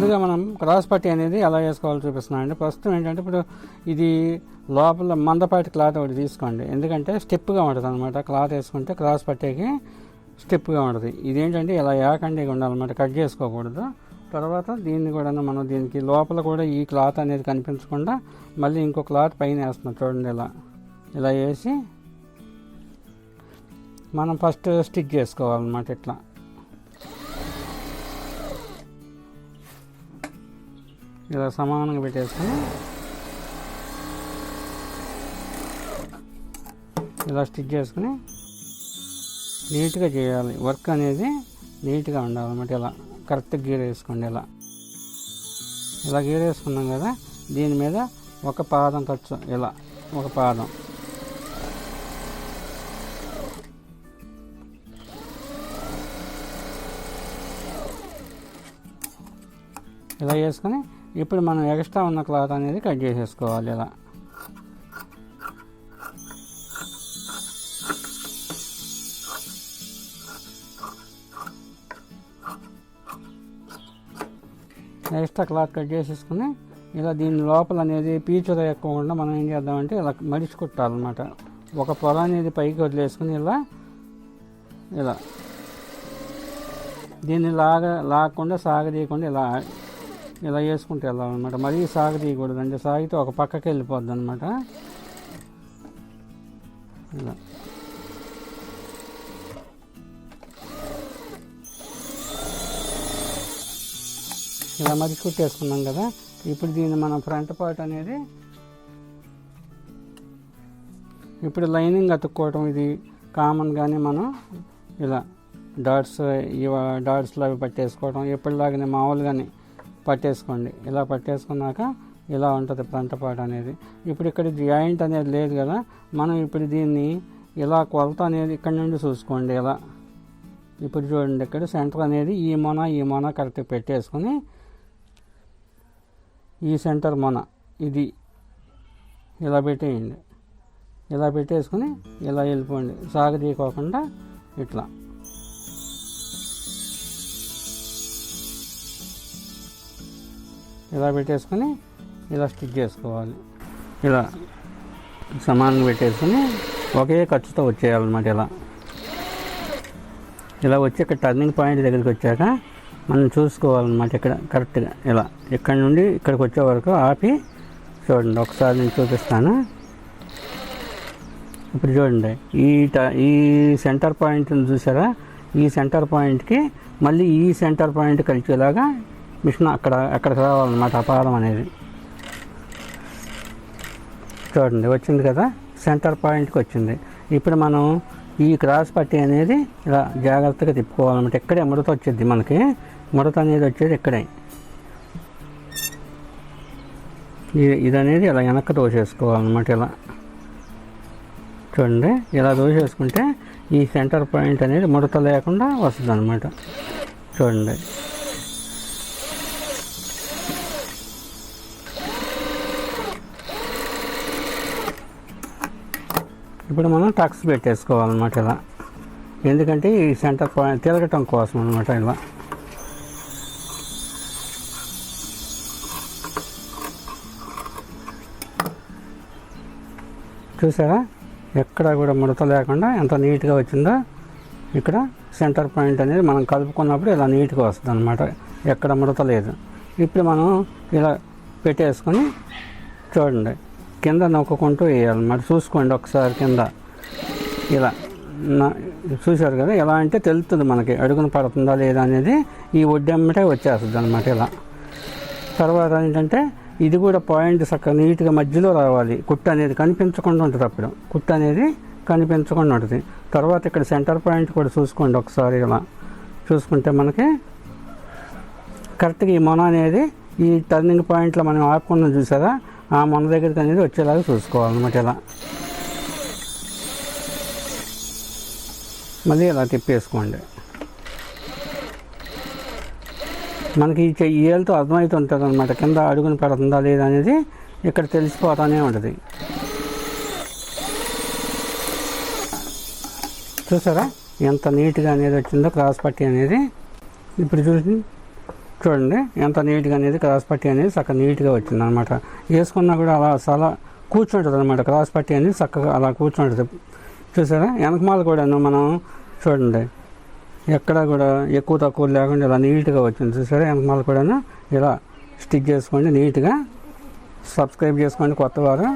ముందుగా మనం క్రాస్ పట్టి అనేది ఎలా వేసుకోవాలో చూపిస్తున్నాం అండి. ప్రస్తుతం ఏంటంటే ఇప్పుడు ఇది లోపల మందపాటి క్లాత్ ఒకటి తీసుకోండి, ఎందుకంటే స్టెప్గా ఉంటుంది అనమాట. క్లాత్ వేసుకుంటే క్రాస్ పట్టీకి స్టెప్గా ఉంటుంది. ఇదేంటంటే ఇలా ఏకండిగా ఉండాలన్నమాట, కట్ చేసుకోకూడదు. తర్వాత దీన్ని కూడా మనం దీనికి లోపల కూడా ఈ క్లాత్ అనేది కనిపించకుండా మళ్ళీ ఇంకో క్లాత్ పైన వేస్తున్నాం చూడండి. ఇలా వేసి మనం ఫస్ట్ స్టిచ్ చేసుకోవాలన్నమాట. ఇట్లా ఇలా సమానంగా పెట్టేసుకొని ఇలా స్టిచ్ చేసుకుని నీట్గా చేయాలి. వర్క్ అనేది నీట్గా ఉండాలన్నమాట. ఇలా కరెక్ట్గా గీర వేసుకోండి. ఇలా గీర వేసుకున్నాం కదా, దీని మీద ఒక పాదం ఖర్చు, ఇలా ఒక పాదం ఇలా వేసుకొని ఇప్పుడు మనం ఎక్స్ట్రా ఉన్న క్లాత్ అనేది కట్ చేసేసుకోవాలి. ఎక్స్ట్రా క్లాత్ కట్ చేసేసుకుని ఇలా దీని లోపల అనేది పీచులు ఎక్కువకుండా మనం ఏం చేద్దామంటే ఇలా మడిచి కుట్టాలన్నమాట. ఒక పొల అనేది పైకి వదిలేసుకుని ఇలా దీన్ని లాగకుండా సాగదీయకుండా ఇలా వేసుకుంటూ వెళ్ళాలన్నమాట. మరీ సాగదీయకూడదు, అంటే సాగితే ఒక పక్కకి వెళ్ళిపోద్ది అనమాట. ఇలా మడిచి కుట్టేసుకున్నాం కదా. ఇప్పుడు దీన్ని మనం ఫ్రంట్ పార్ట్ అనేది ఇప్పుడు లైనింగ్ అతుక్కోవటం ఇది కామన్గానే మనం ఇలా డాట్స్లో అవి పట్టేసుకోవటం ఎప్పటిలాగానే మామూలుగానే పట్టేసుకోండి. ఇలా పట్టేసుకున్నాక ఇలా ఉంటుంది ఫ్రంట్ పార్ట్ అనేది. ఇప్పుడు ఇక్కడ జాయింట్ అనేది లేదు కదా, మనం ఇప్పుడు దీన్ని ఇలా కొలత అనేది ఇక్కడ నుండి చూసుకోండి. ఇప్పుడు చూడండి, ఇక్కడ సెంటర్ అనేది ఈ మొన కరెక్ట్గా పెట్టేసుకొని ఈ సెంటర్ మొన ఇది ఇలా పెట్టేయండి. ఇలా పెట్టేసుకుని ఇలా వెళ్ళిపోండి, సాగదీయకోకుండా ఇలా పెట్టేసుకొని ఇలా స్టిచ్ చేసుకోవాలి. ఇలా సమానంగా పెట్టేసుకుని ఒకే ఖర్చుతో వచ్చేయాలన్నమాట. ఇలా వచ్చి ఇక్కడ టర్నింగ్ పాయింట్ దగ్గరికి వచ్చాక మనం చూసుకోవాలన్నమాట. ఇక్కడ కరెక్ట్గా ఇలా ఇక్కడ నుండి ఇక్కడికి వచ్చే వరకు ఆపి చూడండి. ఒకసారి నేను చూపిస్తాను. ఇప్పుడు చూడండి, ఈ సెంటర్ పాయింట్ని చూసారా, ఈ సెంటర్ పాయింట్కి మళ్ళీ ఈ సెంటర్ పాయింట్ కలిసేలాగా మిషన్ అక్కడికి రావాలన్నమాట. ఆ పాదం అనేది చూడండి వచ్చింది కదా, సెంటర్ పాయింట్కి వచ్చింది. ఇప్పుడు మనం ఈ క్రాస్ పట్టీ అనేది ఇలా జాగ్రత్తగా తిప్పుకోవాలన్నమాట. ఇక్కడే ముడత వచ్చేది, మనకి ముడత అనేది వచ్చేది ఇక్కడే. ఇది అనేది ఇలా వెనక్కి దోసేసుకోవాలన్నమాట. ఇలా చూడండి, ఇలా దోసేసుకుంటే ఈ సెంటర్ పాయింట్ అనేది ముడత లేకుండా వస్తుంది అన్నమాట. చూడండి, ఇప్పుడు మనం టక్స్ పెట్టేసుకోవాలన్నమాట. ఇలా ఎందుకంటే ఈ సెంటర్ పాయింట్ తిరగటం కోసం అనమాట. ఇలా చూసారా, ఎక్కడ కూడా ముడత లేకుండా ఎంత నీట్గా వచ్చిందో. ఇక్కడ సెంటర్ పాయింట్ అనేది మనం కలుపుకున్నప్పుడు ఇలా నీట్గా వస్తుంది అనమాట, ఎక్కడ ముడత లేదు. ఇప్పుడు మనం ఇలా పెట్టేసుకొని చూడండి, కింద నొక్కుంటూ వేయాలన్నమాట. చూసుకోండి ఒకసారి కింద ఇలా చూశారు కదా. ఎలా అంటే తెలుస్తుంది మనకి అడుగున పడుతుందా లేదా అనేది. ఈ ఒడ్డెమ్మటే వచ్చేస్తుంది అనమాట. ఇలా తర్వాత ఏంటంటే ఇది కూడా పాయింట్ చక్కగా నీట్గా మధ్యలో రావాలి. కుట్టు అనేది కనిపించకుండా ఉంటుంది, అప్పుడు కుట్టు అనేది కనిపించకుండా ఉంటుంది. తర్వాత ఇక్కడ సెంటర్ పాయింట్ కూడా చూసుకోండి ఒకసారి. ఇలా చూసుకుంటే మనకి కరెక్ట్గా ఈ మొన అనేది ఈ టర్నింగ్ పాయింట్లో మనం ఆపుకున్నాం చూసారా, ఆ మొన దగ్గరికి అనేది వచ్చేలాగా చూసుకోవాలన్నమాట. ఇలా మళ్ళీ ఇలా తిప్పేసుకోండి. మనకి ఈ ఏళ్ళతో అర్థమవుతుంటుంది అనమాట, కింద అడుగుని పడుతుందా లేదా అనేది ఇక్కడ తెలిసిపోతానే ఉంటుంది. చూసారా ఎంత నీట్గా అనేది వచ్చిందో క్రాస్ పట్టీ అనేది. ఇప్పుడు చూసి చూడండి ఎంత నీట్గా అనేది క్రాస్ పట్టి అనేది చక్కగా నీట్గా వచ్చింది అనమాట. వేసుకున్నా కూడా అలా చాలా కూర్చుంటుంది అనమాట. క్రాస్ పట్టి అనేది చక్కగా అలా కూర్చుంటుంది. చూసారా వెనకమాల కూడాను మనం చూడండి ఎక్కడ కూడా ఎక్కువ తక్కువ లేకుండా ఇలా నీట్గా వచ్చింది. చూసారా వెనకమాల కూడాను ఇలా స్టిచ్ చేసుకోండి నీట్గా. సబ్స్క్రైబ్ చేసుకోండి కొత్త వారు.